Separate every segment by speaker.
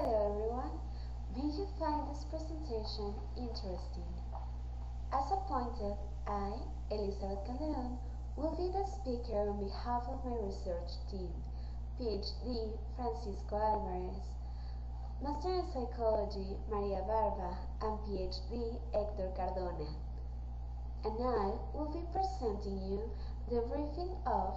Speaker 1: Hello everyone, may you find this presentation interesting. As appointed, I, Elizabeth Calderon, will be the speaker on behalf of my research team, PhD Francisco Alvarez, Master in Psychology María Barba, and PhD Héctor Cardona. And I will be presenting you the briefing of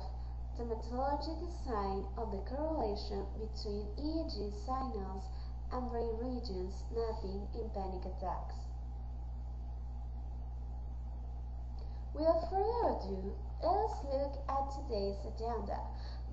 Speaker 1: the methodology design of the correlation between EEG signals and brain regions mapping in panic attacks. Without further ado, let us look at today's agenda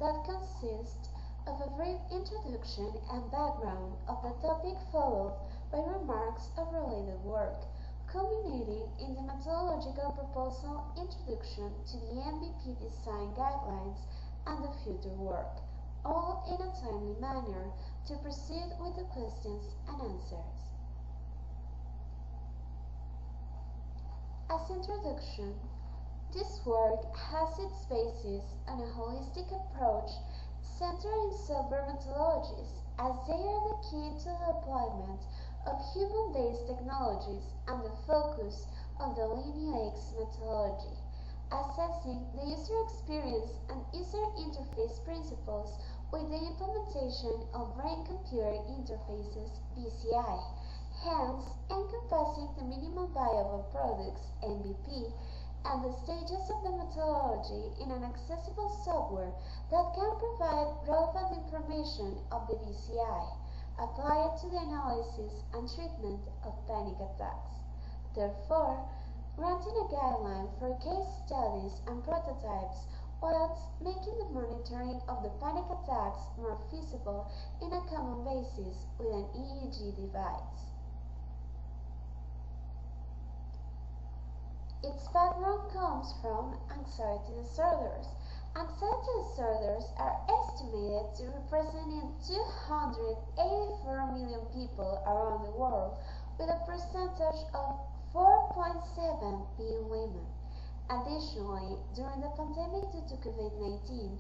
Speaker 1: that consists of a brief introduction and background of the topic followed by remarks of related work, culminating in the Methodological Proposal introduction to the MVP design guidelines and the future work, all in a timely manner to proceed with the questions and answers. As introduction, this work has its basis on a holistic approach centered in software methodologies, as they are the key to the deployment of human-based technologies and the focus of the LineaX methodology, assessing the user experience and user interface principles with the implementation of brain-computer interfaces (BCI), hence encompassing the minimum viable products (MVP) and the stages of the methodology in an accessible software that can provide relevant information of the BCI, applied to the analysis and treatment of panic attacks. Therefore, granting a guideline for case studies and prototypes whilst making the monitoring of the panic attacks more feasible in a common basis with an EEG device. Its background comes from anxiety disorders. Anxiety disorders are estimated to represent 284 million people around the world, with a percentage of 4.7 being women. Additionally, during the pandemic due to COVID-19,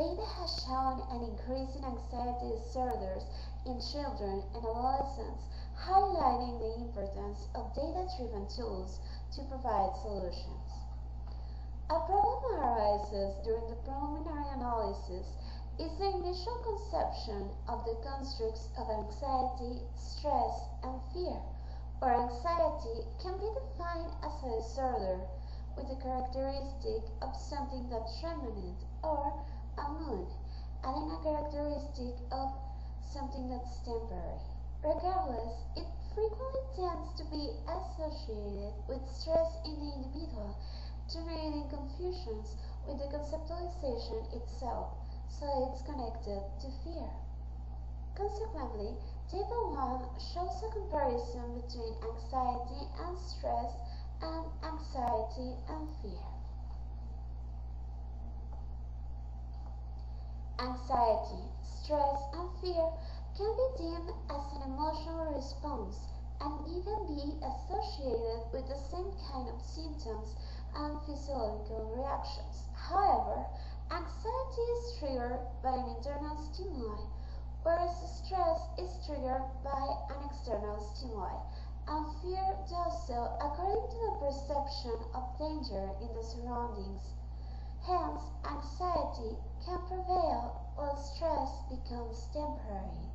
Speaker 1: data has shown an increase in anxiety disorders in children and adolescents, highlighting the importance of data-driven tools to provide solutions. A problem arises during the preliminary analysis is the initial conception of the constructs of anxiety, stress, and fear, where anxiety can be defined as a disorder with the characteristic of something that's permanent, or a mood, adding a characteristic of something that's temporary. Regardless, it frequently tends to be associated with stress in the individual, generating confusions with the conceptualization itself, so it's connected to fear. Consequently, Table 1 shows a comparison between anxiety and stress and anxiety and fear. Anxiety, stress, and fear can be deemed as an emotional response and even be associated with the same kind of symptoms and physiological reactions. However, anxiety is triggered by an internal stimuli, whereas stress is triggered by an external stimuli, and fear does so according to the perception of danger in the surroundings. Hence, anxiety can prevail while stress becomes temporary.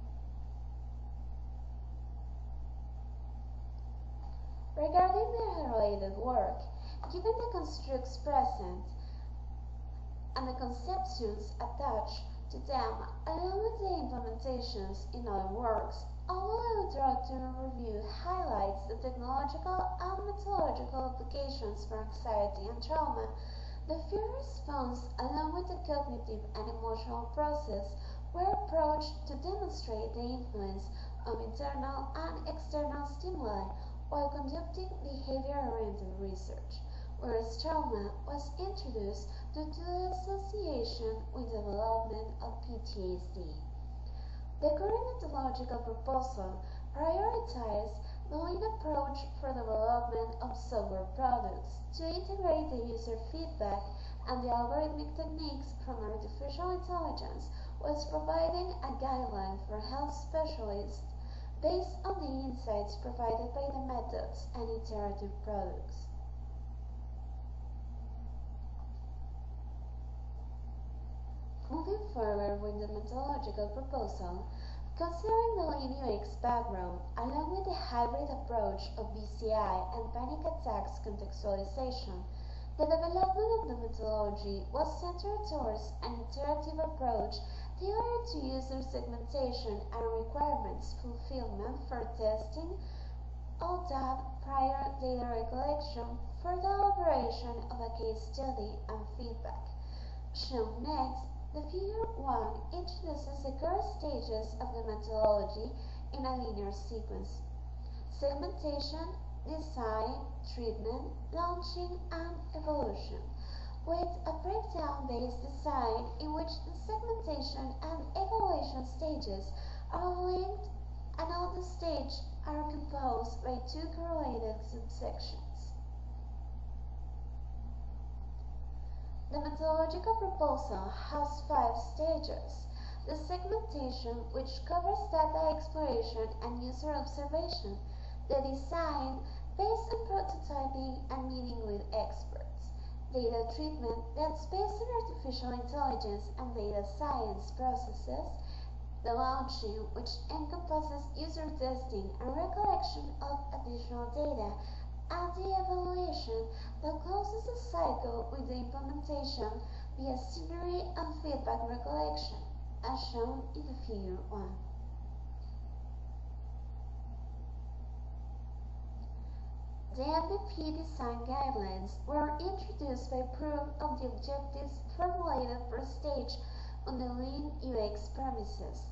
Speaker 1: Regarding the related work, given the constructs present and the conceptions attached to them, along with the implementations in other works, although I would like to review highlights the technological and methodological applications for anxiety and trauma, the fear response along with the cognitive and emotional process were approached to demonstrate the influence of internal and external stimuli while conducting behavior-oriented research, whereas trauma was introduced due to the association with development of PTSD. The current methodological proposal prioritizes the lean approach for development of software products to integrate the user feedback and the algorithmic techniques from artificial intelligence, whilst providing a guideline for health specialists based on the insights provided by the methods and iterative products. Moving forward with the methodological proposal, considering the lean UX background, along with the hybrid approach of BCI and panic attacks contextualization, the development of the methodology was centered towards an iterative approach tailored to user segmentation and requirements fulfillment for testing, OTAP, prior data recollection for the elaboration of a case study and feedback. Shown next, the Figure 1 introduces the core stages of the methodology in a linear sequence: segmentation, design, treatment, launching, and evolution, with a breakdown-based design in which the segmentation and evaluation stages are linked and all the stages are composed by two correlated subsections. The methodological proposal has 5 stages: the segmentation, which covers data exploration and user observation; the design, based on prototyping and meeting with experts; data treatment, that's based on artificial intelligence and data science processes; the launching, which encompasses user testing and recollection of additional data; and the evaluation that closes the cycle with the implementation via scenario and feedback recollection, as shown in the Figure 1. The MVP design guidelines were introduced by proof of the objectives formulated per stage on the Lean UX premises.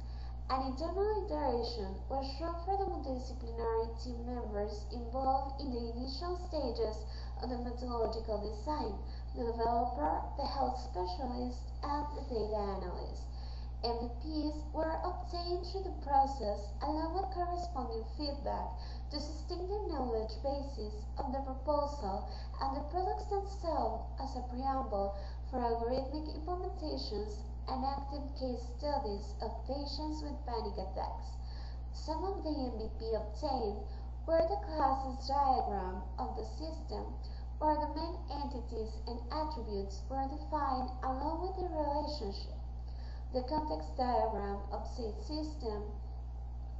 Speaker 1: An internal iteration was shown for the multidisciplinary team members involved in the initial stages of the methodological design: the developer, the health specialist, and the data analyst. MVPs were obtained through the process along with corresponding feedback to sustain the knowledge basis of the proposal and the products themselves as a preamble for algorithmic implementations and active case studies of patients with panic attacks. Some of the MVP obtained were the classes diagram of the system, where the main entities and attributes were defined along with the relationship, the context diagram of said system,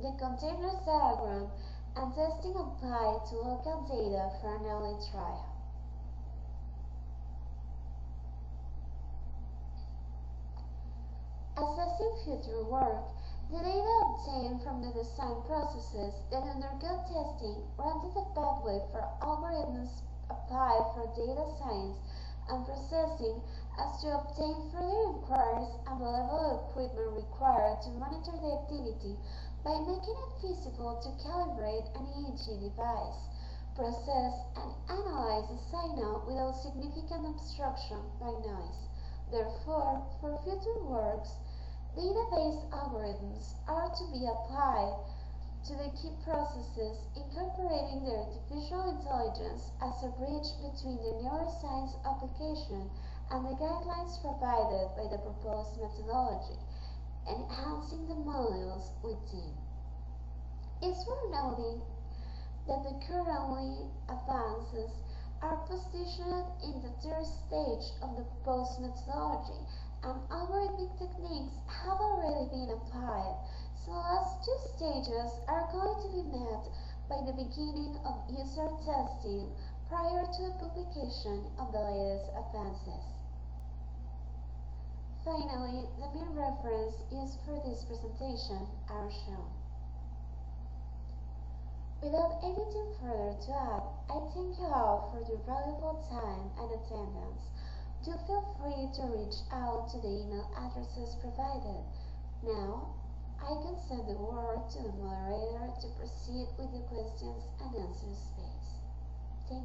Speaker 1: the containers diagram, and testing applied to local data for an early trial. Assessing future work, the data obtained from the design processes that undergo testing rendered a pathway for algorithms applied for data science and processing as to obtain further inquiries and the level of equipment required to monitor the activity by making it feasible to calibrate an EEG device, process and analyze the signal without significant obstruction by noise. Therefore, for future works, database algorithms are to be applied to the key processes, incorporating the artificial intelligence as a bridge between the neuroscience application and the guidelines provided by the proposed methodology, enhancing the modules within. It's worth noting that the currently advances are positioned in the third stage of the proposed methodology, and algorithmic techniques have already been applied, so the last 2 stages are going to be met by the beginning of user testing prior to the publication of the latest advances. Finally, the main reference used for this presentation are shown. Without anything further to add, I thank you all for your valuable time and attendance. Do feel free to reach out to the email addresses provided. Now, I can send the word to the moderator to proceed with the questions and answers phase.